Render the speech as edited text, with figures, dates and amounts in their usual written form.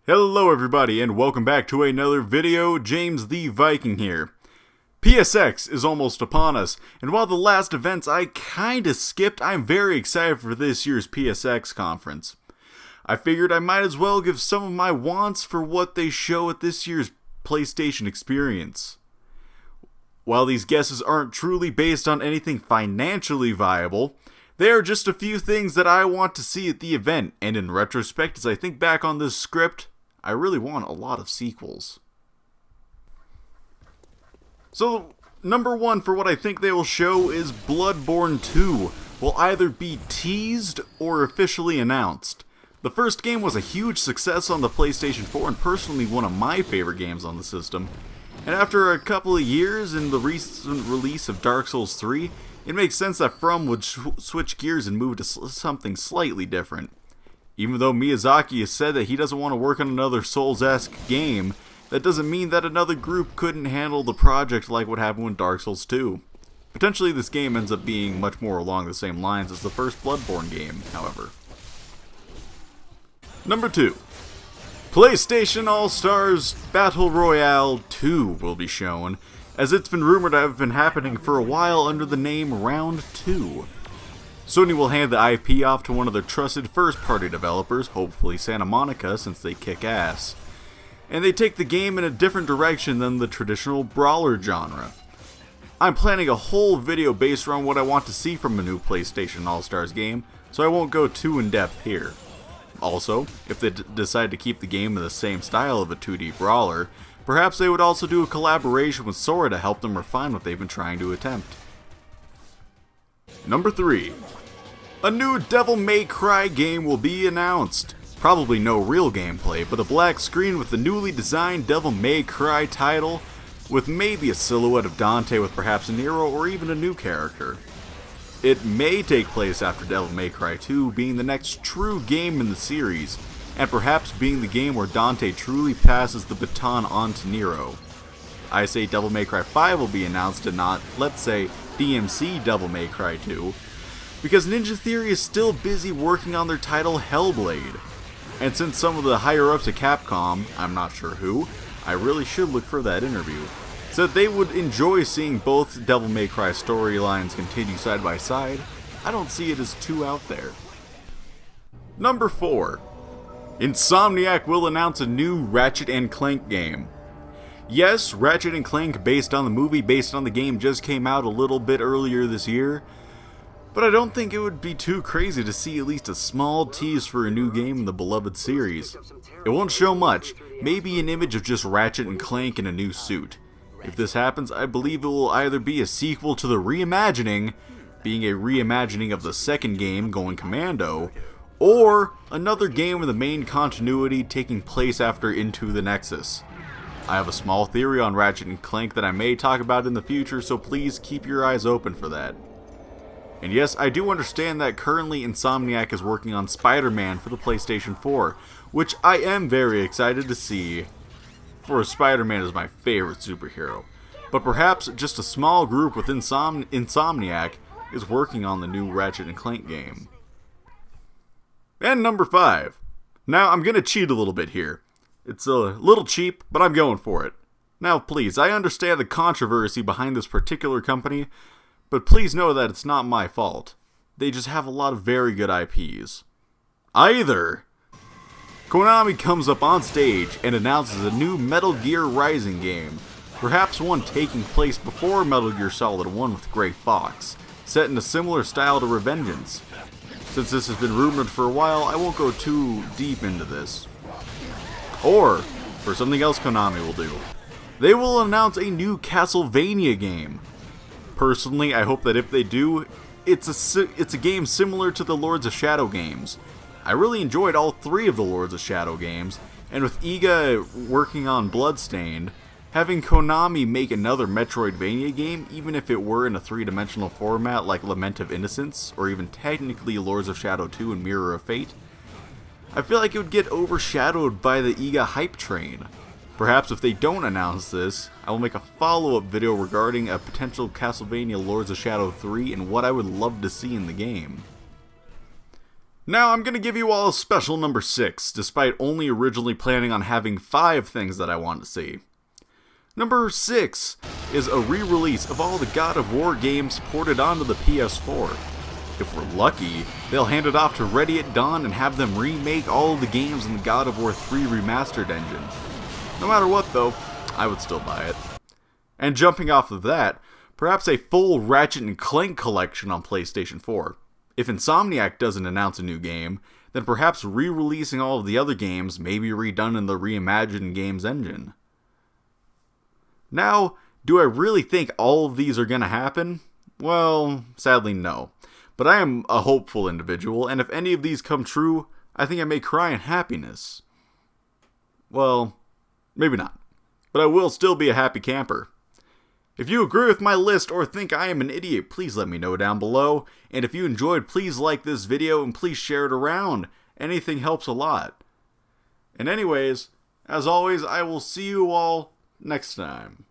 Hello everybody and welcome back to another video. James the Viking here. PSX is almost upon us, and while the last events I kinda skipped, I'm very excited for this year's PSX conference. I figured I might as well give some of my wants for what they show at this year's PlayStation experience. While these guesses aren't truly based on anything financially viable, they are just a few things that I want to see at the event, and in retrospect, as I think back on this script, I really want a lot of sequels. So, number one for what I think they will show is Bloodborne II will either be teased or officially announced. The first game was a huge success on the PlayStation 4 and personally one of my favorite games on the system. And after a couple of years and the recent release of Dark Souls 3, it makes sense that From would switch gears and move to something slightly different. Even though Miyazaki has said that he doesn't want to work on another Souls-esque game, that doesn't mean that another group couldn't handle the project like what happened with Dark Souls 2. Potentially this game ends up being much more along the same lines as the first Bloodborne game, however. Number 2. PlayStation AllStars Battle Royale 2 will be shown, as it's been rumored to have been happening for a while under the name Round 2. Sony will hand the IP off to one of their trusted first-party developers, hopefully Santa Monica since they kick ass. And they take the game in a different direction than the traditional brawler genre. I'm planning a whole video based around what I want to see from a new PlayStation All-Stars game, so I won't go too in-depth here. Also, if they decide to keep the game in the same style of a 2D brawler, perhaps they would also do a collaboration with Sora to help them refine what they've been trying to attempt. Number 3. A new Devil May Cry game will be announced. Probably no real gameplay, but a black screen with the newly designed Devil May Cry title, with maybe a silhouette of Dante with perhaps Nero or even a new character. It may take place after Devil May Cry 2 being the next true game in the series, and perhaps being the game where Dante truly passes the baton on to Nero. I say Devil May Cry 5 will be announced and not, let's say, DMC Devil May Cry 2, because Ninja Theory is still busy working on their title Hellblade. And since some of the higher-ups at Capcom, I'm not sure who, I really should look for that interview, said they would enjoy seeing both Devil May Cry storylines continue side by side. I don't see it as too out there. Number 4. Insomniac will announce a new Ratchet Clank game. Yes, Ratchet & Clank based on the movie based on the game just came out a little bit earlier this year, but I don't think it would be too crazy to see at least a small tease for a new game in the beloved series. It won't show much, maybe an image of just Ratchet & Clank in a new suit. If this happens, I believe it will either be a sequel to the reimagining, being a reimagining of the second game going commando, or another game in the main continuity taking place after Into the Nexus. I have a small theory on Ratchet & Clank that I may talk about in the future, so please keep your eyes open for that. And yes, I do understand that currently Insomniac is working on Spider-Man for the PlayStation 4, which I am very excited to see, for Spider-Man is my favorite superhero. But perhaps just a small group within Insomniac is working on the new Ratchet & Clank game. And number 5. Now, I'm gonna cheat a little bit here. It's a little cheap, but I'm going for it. Now please, I understand the controversy behind this particular company, but please know that it's not my fault. They just have a lot of very good IPs. Either Konami comes up on stage and announces a new Metal Gear Rising game, perhaps one taking place before Metal Gear Solid 1 with Gray Fox, set in a similar style to Revengeance. Since this has been rumored for a while, I won't go too deep into this. Or, for something else Konami will do, they will announce a new Castlevania game. Personally, I hope that if they do, it's a game similar to the Lords of Shadow games. I really enjoyed all 3 of the Lords of Shadow games, and with Iga working on Bloodstained, having Konami make another Metroidvania game, even if it were in a 3-dimensional format like Lament of Innocence, or even technically Lords of Shadow 2 and Mirror of Fate, I feel like it would get overshadowed by the Iga hype train. Perhaps if they don't announce this, I will make a follow-up video regarding a potential Castlevania Lords of Shadow 3 and what I would love to see in the game. Now I'm gonna give you all a special number 6, despite only originally planning on having 5 things that I want to see. Number 6 is a re-release of all the God of War games ported onto the PS4. If we're lucky, they'll hand it off to Ready at Dawn and have them remake all of the games in the God of War 3 remastered engine. No matter what though, I would still buy it. And jumping off of that, perhaps a full Ratchet Clank collection on PlayStation 4. If Insomniac doesn't announce a new game, then perhaps re-releasing all of the other games may be redone in the reimagined games engine. Now, do I really think all of these are gonna happen? Well, sadly no. But I am a hopeful individual, and if any of these come true, I think I may cry in happiness. Well, maybe not. But I will still be a happy camper. If you agree with my list or think I am an idiot, please let me know down below. And if you enjoyed, please like this video and please share it around. Anything helps a lot. And anyways, as always, I will see you all next time.